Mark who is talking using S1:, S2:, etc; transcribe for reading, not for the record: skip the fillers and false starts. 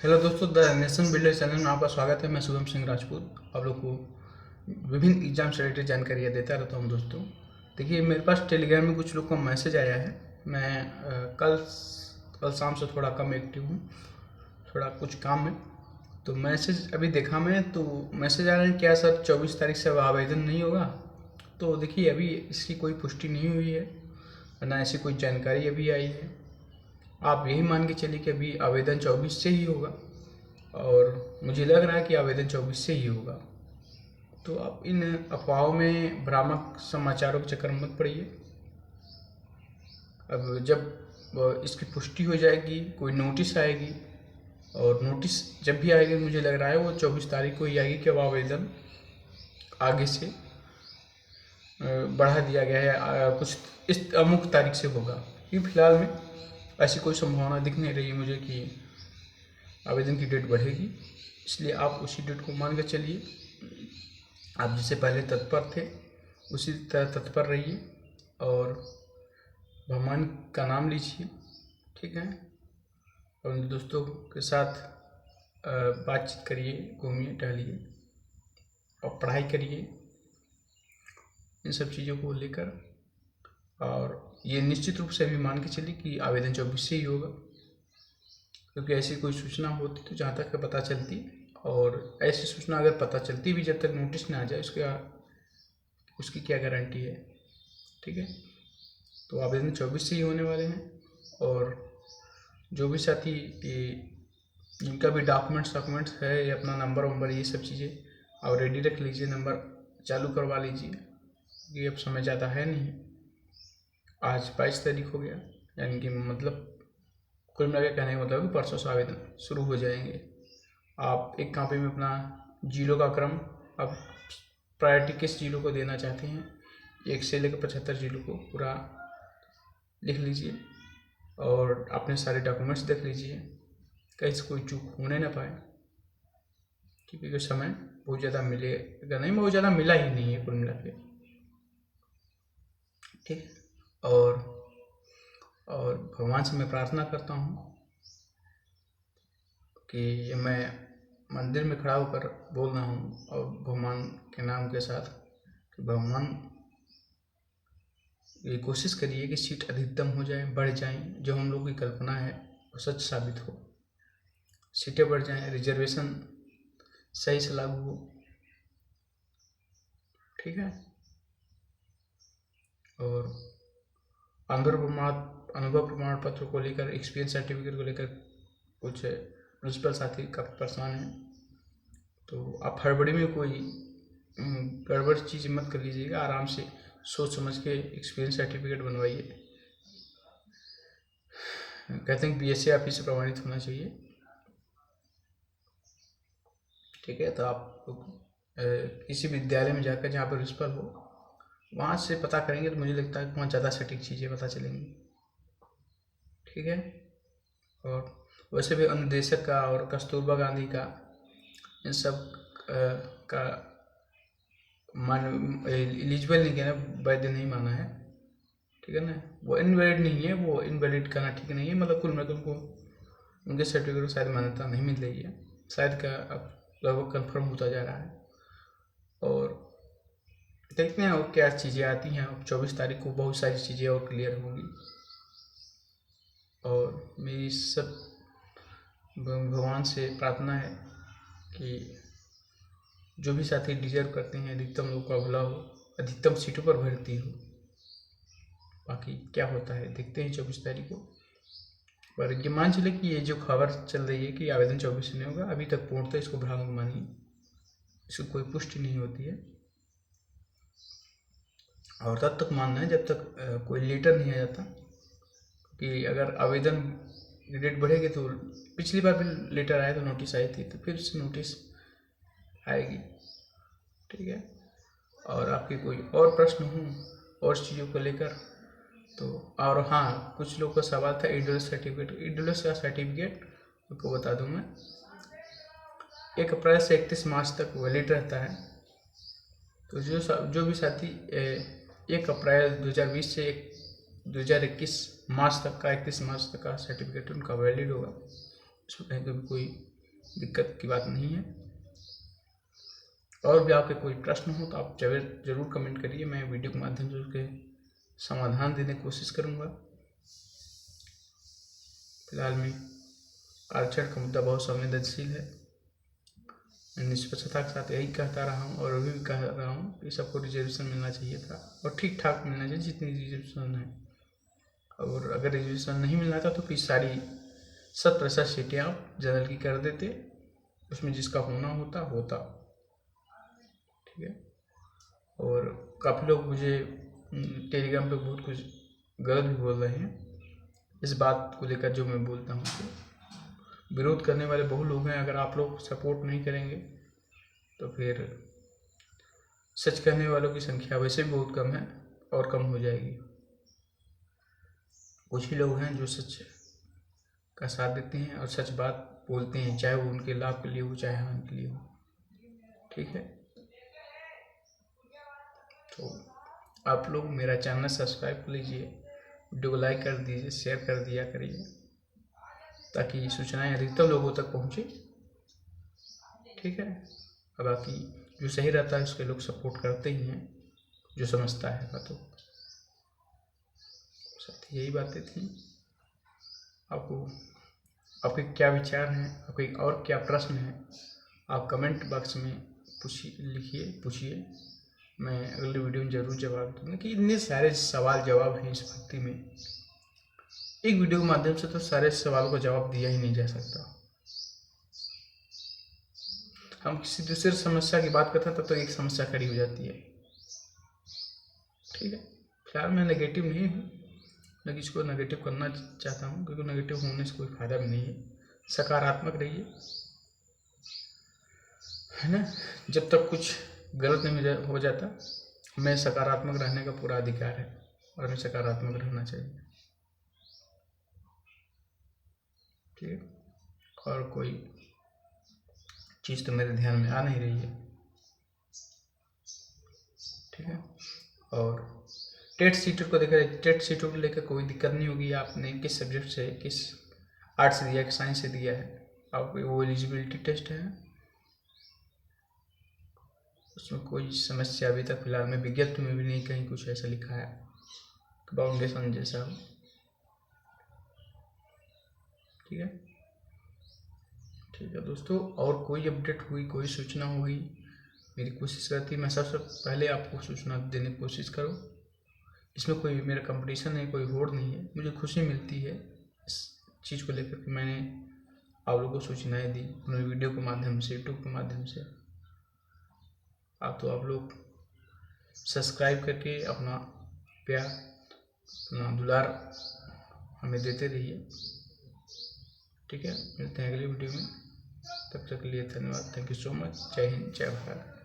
S1: Hello दोस्तों, the nation builder channel में आपका स्वागत है। मैं शुभम सिंह राजपूत आप लोग को विभिन्न एग्जाम से रिलेटेड जानकारियाँ देता रहता हूँ। दोस्तों देखिए, मेरे पास टेलीग्राम में कुछ लोग का मैसेज आया है। मैं कल शाम से थोड़ा कम एक्टिव हूँ, थोड़ा कुछ काम में। तो मैसेज अभी देखा मैं, तो मैसेज आ रहे हैं क्या सर 24 तारीख से अब आवेदन नहीं होगा। तो देखिए, अभी इसकी कोई पुष्टि नहीं हुई है, ना ऐसी कोई जानकारी अभी आई है। आप यही मान के चलिए कि अभी आवेदन 24 से ही होगा, और मुझे लग रहा है कि आवेदन 24 से ही होगा। तो आप इन अफवाहों में, भ्रामक समाचारों के चक्कर में मत पड़िए। अब जब इसकी पुष्टि हो जाएगी, कोई नोटिस आएगी, और नोटिस जब भी आएगी मुझे लग रहा है वो 24 तारीख को ही आएगी कि अब आवेदन आगे से बढ़ा दिया गया है, कुछ इस अमुक तारीख से होगा। क्योंकि फिलहाल में ऐसी कोई संभावना दिख नहीं रही है मुझे कि आवेदन की डेट बढ़ेगी। इसलिए आप उसी डेट को मान कर चलिए। आप जिससे पहले तत्पर थे उसी तरह तत्पर रहिए, और भगवान का नाम लीजिए, ठीक है। और दोस्तों के साथ बातचीत करिए, घूमिए टहलिए और पढ़ाई करिए इन सब चीज़ों को लेकर। और ये निश्चित रूप से अभी मान के चलिए कि आवेदन 24 से ही होगा, क्योंकि ऐसी कोई सूचना होती तो जहाँ तक पता चलती, और ऐसी सूचना अगर पता चलती भी जब तक नोटिस ना आ जाए उसकी क्या गारंटी है, ठीक है। तो आवेदन 24 से ही होने वाले हैं। और जो भी साथी जिनका भी डॉक्यूमेंट्स है, या अपना नंबर वंबर ये सब चीज़ें आप रेडी रख लीजिए, नंबर चालू करवा लीजिए, क्योंकि अब समय ज़्यादा है नहीं। आज 22 तारीख हो गया, यानी कि मतलब कुल मिला के कहने का मतलब कि परसों से आवेदन शुरू हो जाएंगे। आप एक कॉपी में अपना जीरो का क्रम, आप प्रायोरिटी किस जीरो को देना चाहते हैं, 1 से लेकर 75 जीरो को पूरा लिख लीजिए, और अपने सारे डॉक्यूमेंट्स देख लीजिए, कहीं से कोई चूक होने ना पाए, क्योंकि समय बहुत ज़्यादा मिलेगा नहीं, बहुत ज़्यादा मिला ही नहीं है कुल मिला के, ठीक। और भगवान से मैं प्रार्थना करता हूँ कि मैं मंदिर में खड़ा होकर बोल रहा हूँ, और भगवान के नाम के साथ कि भगवान ये कोशिश करिए कि सीट अधिकतम हो जाए, बढ़ जाए, जो हम लोग की कल्पना है वो सच साबित हो, सीटें बढ़ जाएं, रिजर्वेशन सही से लागू हो, ठीक है। और अनुभव प्रमाण पत्र को लेकर, एक्सपीरियंस सर्टिफिकेट को लेकर कुछ प्रिंसिपल साथी काफ़ी परेशान हैं। तो आप हड़बड़ी में कोई गड़बड़ चीज़ मत कर लीजिएगा, आराम से सोच समझ के एक्सपीरियंस सर्टिफिकेट बनवाइए। कहते हैं बीएससी ऑफिस से प्रमाणित होना चाहिए, ठीक है। तो आप किसी विद्यालय में जाकर जहाँ पर प्रिंसिपल हो वहाँ से पता करेंगे, तो मुझे लगता है कि वहाँ ज़्यादा सटीक चीज़ें पता चलेंगी, ठीक है। और वैसे भी अनुदेशक का और कस्तूरबा गांधी का इन सब का मान एलिजिबल नहीं कहना, वैध नहीं माना है, ठीक है ना। वो इनवैलिड नहीं है, वो इनवैलिड कहना ठीक नहीं है, मतलब कुल मिलाकर उनको उनके सर्टिफिकेट को शायद मान्यता नहीं मिल रही है, शायद का अब लगभग कन्फर्म होता जा रहा है। और देखते हैं और क्या चीज़ें आती हैं। अब 24 तारीख को बहुत सारी चीज़ें और क्लियर होंगी, और मेरी सब भगवान से प्रार्थना है कि जो भी साथी डिजर्व करते हैं अधिकतम लोगों का भला हो, अधिकतम सीटों पर भर्ती हो। बाकी क्या होता है देखते हैं 24 तारीख को। पर ये मान चले कि ये जो खबर चल रही है कि आवेदन 24 से नहीं होगा, अभी तक पूर्णतः इसको भ्रामक मानिए, इसको कोई पुष्टि नहीं होती है। और तब तक मानना है जब तक कोई लेटर नहीं आ जाता, कि अगर आवेदन की डेट बढ़ेगी तो पिछली बार भी लेटर आया तो नोटिस आई थी, तो फिर से नोटिस आएगी, ठीक है। और आपके कोई और प्रश्न हो और चीज़ों को लेकर तो, और हाँ, कुछ लोग का सवाल था ईडब्ल्यूएस सर्टिफिकेट। ईडब्ल्यूएस का सर्टिफिकेट आपको बता दूं मैं, 1 अप्रैल से 31 मार्च तक वैलिड रहता है। तो जो भी साथी 1 अप्रैल 2020 से 2021 मार्च तक का 31 मार्च तक का सर्टिफिकेट उनका वैलिड होगा, उसमें कहीं कोई दिक्कत की बात नहीं है। और भी आपके कोई प्रश्न हो तो आप जरूर कमेंट करिए, मैं वीडियो के माध्यम से उसके समाधान देने की कोशिश करूँगा। फिलहाल में आरक्षण का मुद्दा बहुत संवेदनशील है। मैं निष्पक्षता के साथ यही कहता रहा हूँ और अभी भी कह रहा हूँ कि सबको रिजर्वेशन मिलना चाहिए था और ठीक ठाक मिलना चाहिए जितनी रिजर्वेशन है। और अगर रिजर्वेशन नहीं मिलना था तो फिर सारी 100% सीटें आप जनरल की कर देते, उसमें जिसका होना होता। ठीक है। और काफ़ी लोग मुझे टेलीग्राम पे बहुत कुछ गलत भी बोल रहे हैं इस बात को लेकर जो मैं बोलता हूँ। तो विरोध करने वाले बहुत लोग हैं, अगर आप लोग सपोर्ट नहीं करेंगे तो फिर सच कहने वालों की संख्या वैसे भी बहुत कम है और कम हो जाएगी। कुछ ही लोग हैं जो सच का साथ देते हैं और सच बात बोलते हैं, चाहे वो उनके लाभ के लिए हो चाहे हानि के लिए हो। ठीक है। तो आप लोग मेरा चैनल सब्सक्राइब कर लीजिए, वीडियो को लाइक कर दीजिए, शेयर कर दिया करिए ताकि सूचनाएं अधिकतर लोगों तक पहुँचे। ठीक है। और बाकी जो सही रहता है उसके लोग सपोर्ट करते ही हैं, जो समझता है बातों। यही बातें थी। आपके क्या विचार हैं, आपके और क्या प्रश्न हैं, आप कमेंट बॉक्स में पूछिए। मैं अगली वीडियो में जरूर जवाब दूंगा कि इतने सारे सवाल जवाब हैं इस भक्ति में। एक वीडियो के माध्यम से तो सारे सवालों का जवाब दिया ही नहीं जा सकता। हम किसी दूसरे समस्या की बात करते हैं तब तो एक समस्या खड़ी हो जाती है। ठीक है। फिलहाल मैं नेगेटिव नहीं हूँ, मैं किसी को नेगेटिव करना चाहता हूँ क्योंकि नेगेटिव होने से कोई फायदा भी नहीं है। सकारात्मक रहिए, है ना। जब तक कुछ गलत नहीं हो जाता, हमें सकारात्मक रहने का पूरा अधिकार है और हमें सकारात्मक रहना चाहिए। ठीक है। और कोई चीज़ तो मेरे ध्यान में आ नहीं रही है। ठीक है। और टेट सीटों को देखा जाए, टेट सीटों को लेकर कोई दिक्कत नहीं होगी। आपने किस सब्जेक्ट से, किस आर्ट्स से दिया, कि साइंस से दिया है, आपको वो एलिजिबिलिटी टेस्ट है, उसमें कोई समस्या अभी तक फिलहाल में विज्ञप्ति में भी नहीं कहीं कुछ ऐसा लिखा है बाउंडेशन जैसा हो। ठीक है। ठीक है दोस्तों, और कोई अपडेट हुई, कोई सूचना हुई, मेरी कोशिश रहती है मैं सबसे पहले आपको सूचना देने की कोशिश करूँ। इसमें कोई मेरा कंपटीशन नहीं, कोई होड़ नहीं है। मुझे खुशी मिलती है इस चीज़ को लेकर कि मैंने आप लोगों को सूचनाएं दी अपने वीडियो के माध्यम से, यूट्यूब के माध्यम से। आप लोग सब्सक्राइब करके अपना प्यार, अपना दुलार हमें देते रहिए। ठीक है। मिलते हैं अगली वीडियो में, तब तक के लिए धन्यवाद। Thank you so much. जय हिंद, जय भारत।